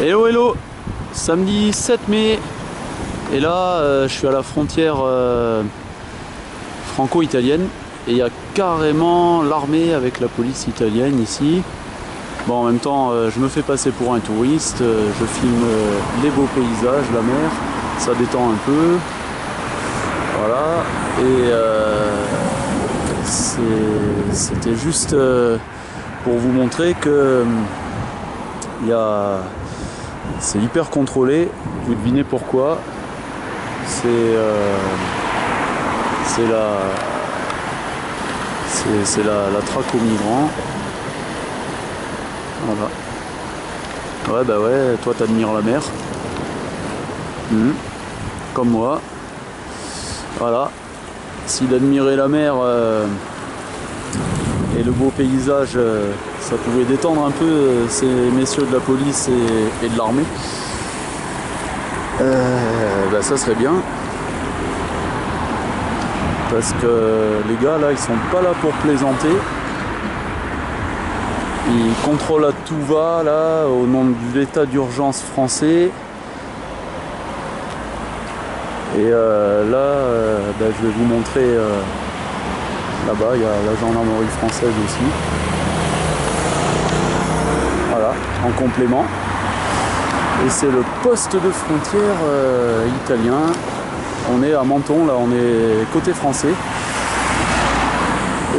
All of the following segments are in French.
Hello hello, samedi 7 mai et là je suis à la frontière franco-italienne et il y a carrément l'armée avec la police italienne ici. Bon, en même temps je me fais passer pour un touriste, je filme les beaux paysages, la mer, ça détend un peu, voilà, et c'était juste pour vous montrer que c'est hyper contrôlé. Vous devinez pourquoi. C'est la traque aux migrants. Voilà. Ouais, bah ouais, toi t'admires la mer. Comme moi. Voilà. Si d'admirer la mer et le beau paysage, ça pouvait détendre un peu ces messieurs de la police et de l'armée, bah ça serait bien. Parce que les gars là, ils sont pas là pour plaisanter. Ils contrôlent à tout va là, au nom de l'état d'urgence français. Et bah, je vais vous montrer là-bas, il y a la gendarmerie française aussi. Voilà, en complément. Et c'est le poste de frontière italien. On est à Menton, là on est côté français.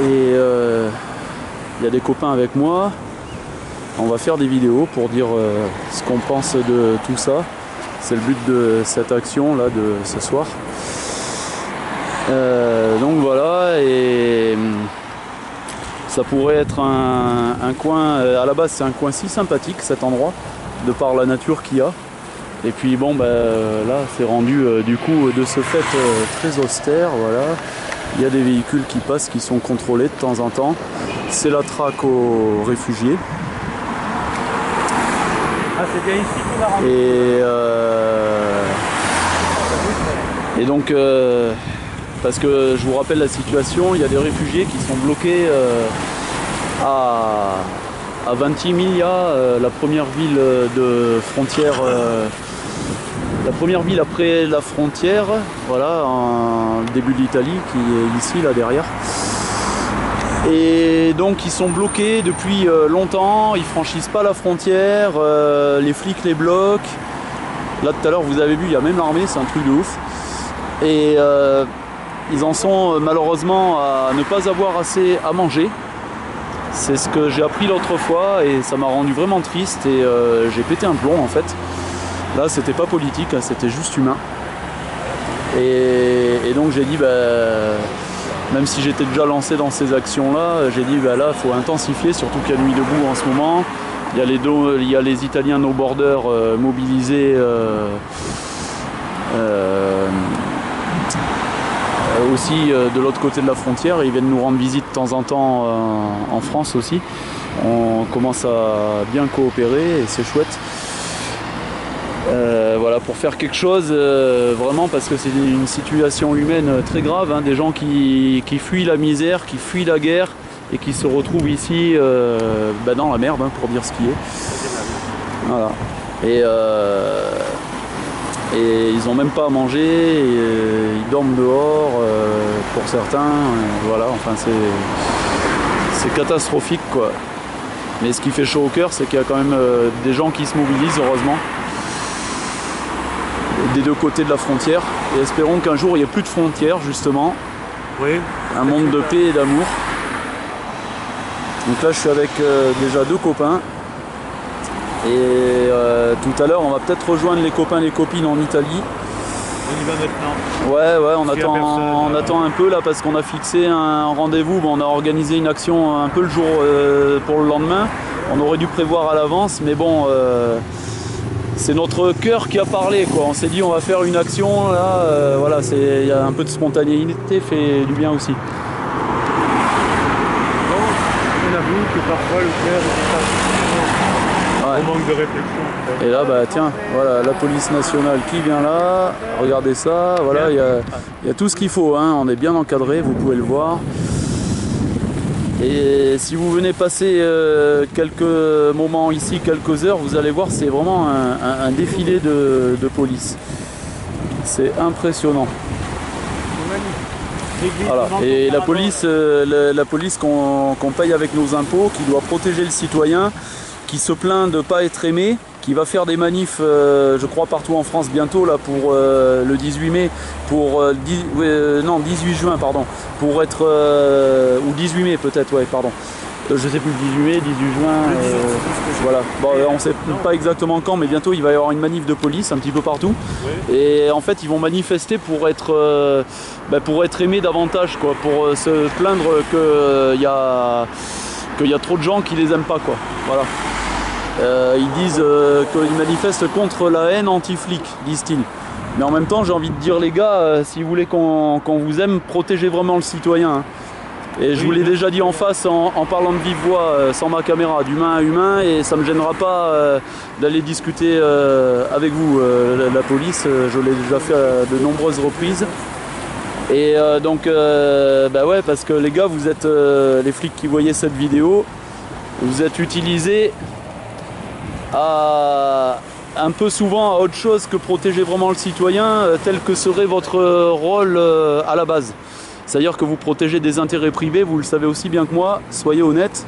Et il y a des copains avec moi. On va faire des vidéos pour dire ce qu'on pense de tout ça. C'est le but de cette action là de ce soir. Donc voilà, et ça pourrait être un coin, à la base c'est un coin si sympathique cet endroit, de par la nature qu'il y a. Et puis bon, bah, là c'est rendu du coup de ce fait très austère, voilà. Il y a des véhicules qui passent, qui sont contrôlés de temps en temps. C'est la traque aux réfugiés. Ah, c'est bien ici qu'on a rendu. Et donc, parce que je vous rappelle la situation, il y a des réfugiés qui sont bloqués à Ventimiglia, la première ville de frontière, la première ville après la frontière, voilà, en début de l'Italie, qui est ici, là derrière. Et donc ils sont bloqués depuis longtemps, ils franchissent pas la frontière, les flics les bloquent. Là tout à l'heure vous avez vu, il y a même l'armée, c'est un truc de ouf. Et ils en sont malheureusement à ne pas avoir assez à manger. C'est ce que j'ai appris l'autre fois et ça m'a rendu vraiment triste et j'ai pété un plomb en fait. Là c'était pas politique, c'était juste humain. Et donc j'ai dit, bah, même si j'étais déjà lancé dans ces actions-là, j'ai dit, bah là, il faut intensifier, surtout qu'il y a Nuit debout en ce moment. Il y a les Italiens No Border mobilisés aussi de l'autre côté de la frontière. Ils viennent nous rendre visite de temps en temps en France aussi. On commence à bien coopérer et c'est chouette. Voilà, pour faire quelque chose vraiment, parce que c'est une situation humaine très grave, hein, des gens qui fuient la misère, qui fuient la guerre et qui se retrouvent ici bah, dans la merde, hein, pour dire ce qui est. Voilà. Et ils n'ont même pas à manger, et, ils dorment dehors pour certains, voilà, enfin c'est catastrophique quoi. Mais ce qui fait chaud au cœur, c'est qu'il y a quand même des gens qui se mobilisent, heureusement, des deux côtés de la frontière, et espérons qu'un jour il n'y ait plus de frontières justement. Oui. Un monde de paix et d'amour. Donc là je suis avec déjà deux copains et tout à l'heure on va peut-être rejoindre les copains et les copines en Italie. On y va maintenant. Ouais, on attend un peu là parce qu'on a fixé un rendez-vous, bon, on a organisé une action un peu le jour pour le lendemain. On aurait dû prévoir à l'avance, mais bon, c'est notre cœur qui a parlé quoi. On s'est dit on va faire une action là, voilà, il y a un peu de spontanéité, fait du bien aussi. Bon, on avoue que parfois le cœur Ouais. manque de réflexion. Et là bah tiens, voilà la police nationale qui vient là, regardez ça, voilà, il y a tout ce qu'il faut, hein. On est bien encadré, vous pouvez le voir. Et si vous venez passer quelques moments ici, quelques heures, vous allez voir, c'est vraiment un défilé de police. C'est impressionnant. Voilà. Et la police qu'on paye avec nos impôts, qui doit protéger le citoyen, qui se plaint de ne pas être aimé, qui va faire des manifs, je crois, partout en France bientôt, là, pour le 18 mai, pour 18 juin, pardon, pour être, ou 18 mai peut-être, ouais, pardon. Je sais plus, 18 mai, 18 juin, voilà. Bon, on ne sait pas exactement quand, mais bientôt il va y avoir une manif de police un petit peu partout. Oui. Et en fait, ils vont manifester pour être aimés davantage, quoi, pour se plaindre qu'il y a trop de gens qui les aiment pas, quoi. Voilà. Ils disent qu'ils manifestent contre la haine anti-flic, disent-ils. Mais en même temps, j'ai envie de dire, les gars, si vous voulez qu'on vous aime, protégez vraiment le citoyen, hein. Et je vous l'ai déjà dit en face en parlant de vive voix, sans ma caméra, d'humain à humain, et ça ne me gênera pas d'aller discuter avec vous. La police, je l'ai déjà fait à de nombreuses reprises. Et donc, ouais, parce que les gars, vous êtes les flics qui voyaient cette vidéo, vous êtes utilisés un peu souvent à autre chose que protéger vraiment le citoyen, tel que serait votre rôle à la base. C'est-à-dire que vous protégez des intérêts privés, vous le savez aussi bien que moi, soyez honnêtes.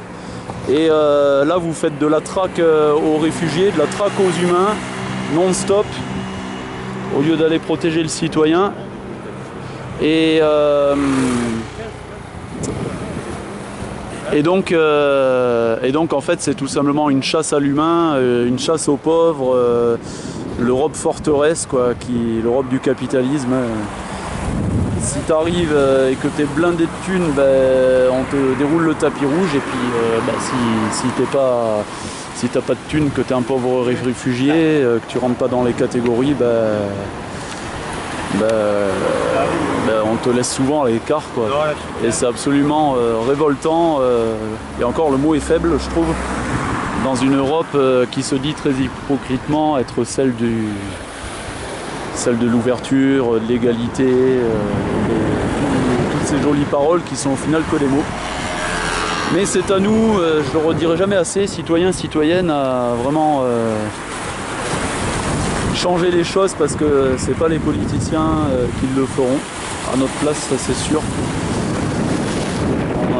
Et là, vous faites de la traque aux réfugiés, de la traque aux humains, non-stop, au lieu d'aller protéger le citoyen. Et donc, en fait, c'est tout simplement une chasse à l'humain, une chasse aux pauvres, l'Europe forteresse, quoi, l'Europe du capitalisme. Si tu arrives et que tu es blindé de thunes, on te déroule le tapis rouge. Et puis si t'as pas de thunes, que tu es un pauvre réfugié, que tu rentres pas dans les catégories, on te laisse souvent à l'écart, quoi. Et c'est absolument révoltant. Et encore, le mot est faible, je trouve, dans une Europe qui se dit très hypocritement être celle de l'ouverture, de l'égalité, toutes ces jolies paroles qui sont au final que des mots. Mais c'est à nous, je le redirai jamais assez, citoyens, citoyennes, à vraiment changer les choses, parce que c'est pas les politiciens qui le feront à notre place, ça c'est sûr.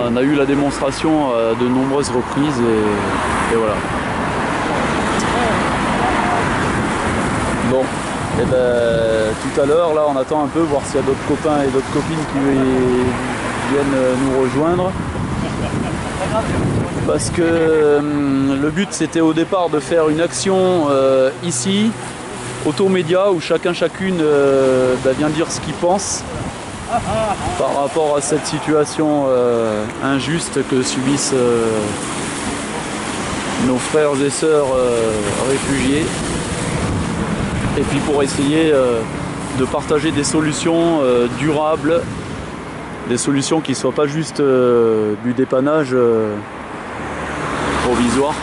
On a eu la démonstration de nombreuses reprises et voilà. Bon. Et tout à l'heure, là, on attend un peu, voir s'il y a d'autres copains et d'autres copines qui viennent nous rejoindre. Parce que le but, c'était au départ de faire une action ici, Automédia, où chacune vient dire ce qu'il pense par rapport à cette situation injuste que subissent nos frères et sœurs réfugiés. Et puis pour essayer de partager des solutions durables, des solutions qui ne soient pas juste du dépannage provisoire,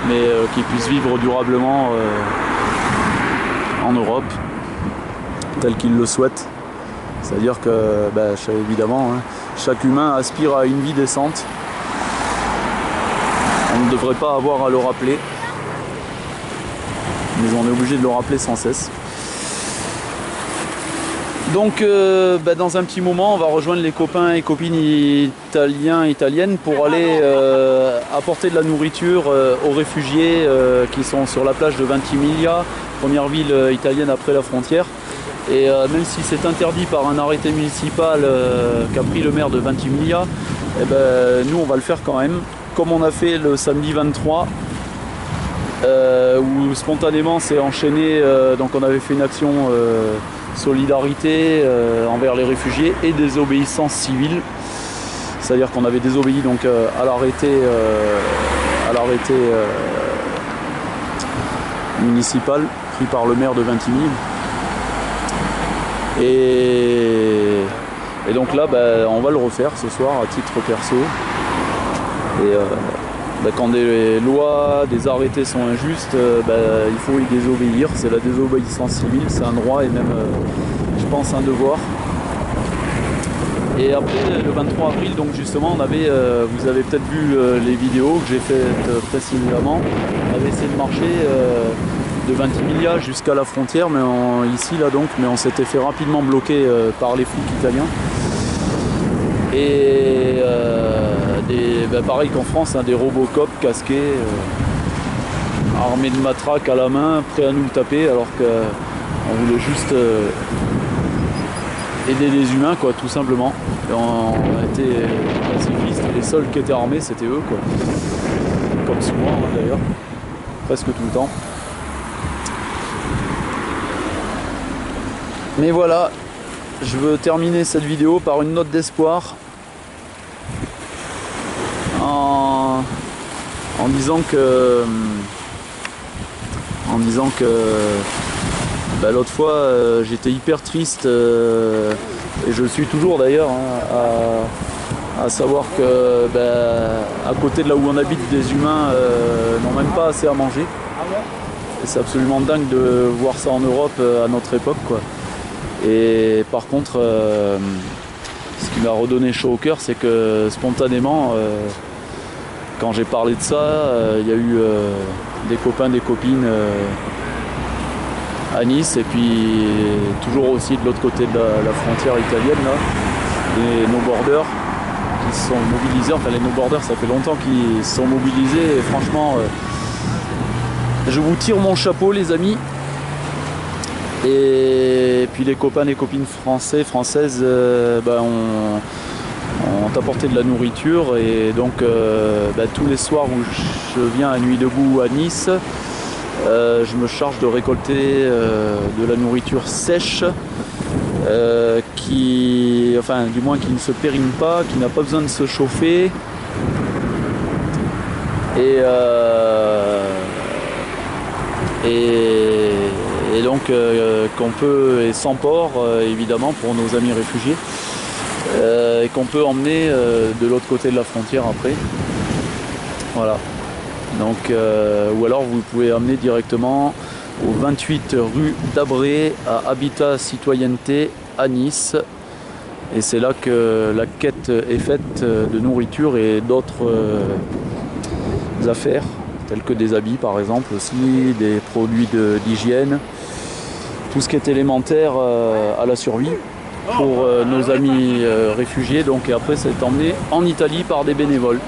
mais qui puissent vivre durablement en Europe, tel qu'ils le souhaitent. C'est-à-dire que, évidemment, hein, chaque humain aspire à une vie décente. On ne devrait pas avoir à le rappeler. Mais on est obligé de le rappeler sans cesse. Donc dans un petit moment, on va rejoindre les copains et copines italiennes pour aller apporter de la nourriture aux réfugiés qui sont sur la plage de Ventimiglia, première ville italienne après la frontière. Et même si c'est interdit par un arrêté municipal qu'a pris le maire de Ventimiglia, nous on va le faire quand même, comme on a fait le samedi 23. Où spontanément c'est enchaîné, donc on avait fait une action solidarité envers les réfugiés et désobéissance civile, c'est-à-dire qu'on avait désobéi donc à l'arrêté municipal pris par le maire de Ventimiglia. Et donc là on va le refaire ce soir à titre perso. Et quand des lois, des arrêtés sont injustes, il faut y désobéir. C'est la désobéissance civile, c'est un droit et même, je pense, un devoir. Et après le 23 avril, donc justement, on avait, vous avez peut-être vu les vidéos que j'ai faites précédemment, on avait essayé de marcher de Ventimiglia jusqu'à la frontière, mais ici là donc, mais on s'était fait rapidement bloquer par les flics italiens. Et pareil qu'en France, hein, des Robocop casqués, armés de matraques à la main, prêts à nous le taper, alors qu'on voulait juste aider les humains, quoi, tout simplement. Et on était pacifistes, les seuls qui étaient armés c'était eux, quoi. Comme souvent hein, d'ailleurs, presque tout le temps. Mais voilà, je veux terminer cette vidéo par une note d'espoir en disant que l'autre fois j'étais hyper triste et je le suis toujours d'ailleurs hein, à savoir que à côté de là où on habite, des humains n'ont même pas assez à manger. Et c'est absolument dingue de voir ça en Europe à notre époque, quoi. Et par contre, ce qui m'a redonné chaud au cœur, c'est que spontanément, quand j'ai parlé de ça, il y a eu des copains, des copines à Nice, et puis toujours aussi de l'autre côté de la frontière italienne, là, les no-borders qui se sont mobilisés. Enfin, les no-borders, ça fait longtemps qu'ils se sont mobilisés, et franchement, je vous tire mon chapeau, les amis. Et puis les copains et copines françaises ont apporté de la nourriture, et donc tous les soirs où je viens à Nuit debout à Nice, je me charge de récolter de la nourriture sèche qui ne se périme pas, qui n'a pas besoin de se chauffer, et donc qu'on peut, et sans porc évidemment pour nos amis réfugiés, et qu'on peut emmener de l'autre côté de la frontière après. Voilà. Donc, ou alors vous pouvez amener directement au 28 rue d'Abré à Habitat Citoyenneté à Nice. Et c'est là que la quête est faite de nourriture et d'autres affaires, telles que des habits par exemple aussi, des produits d'hygiène, tout ce qui est élémentaire à la survie pour nos amis réfugiés. Donc, et après c'est emmené en Italie par des bénévoles.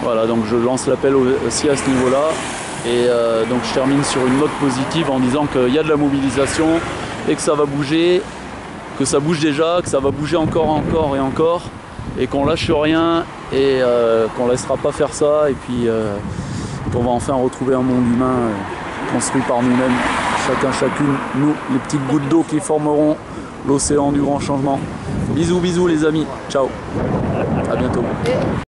Voilà, donc je lance l'appel aussi à ce niveau-là. Et donc je termine sur une note positive en disant qu'il y a de la mobilisation et que ça va bouger, que ça bouge déjà, que ça va bouger encore et encore, et qu'on lâche rien, et qu'on laissera pas faire ça, et puis qu'on va enfin retrouver un monde humain construit par nous-mêmes, chacune, nous, les petites gouttes d'eau qui formeront l'océan du grand changement. Bisous les amis, ciao, à bientôt.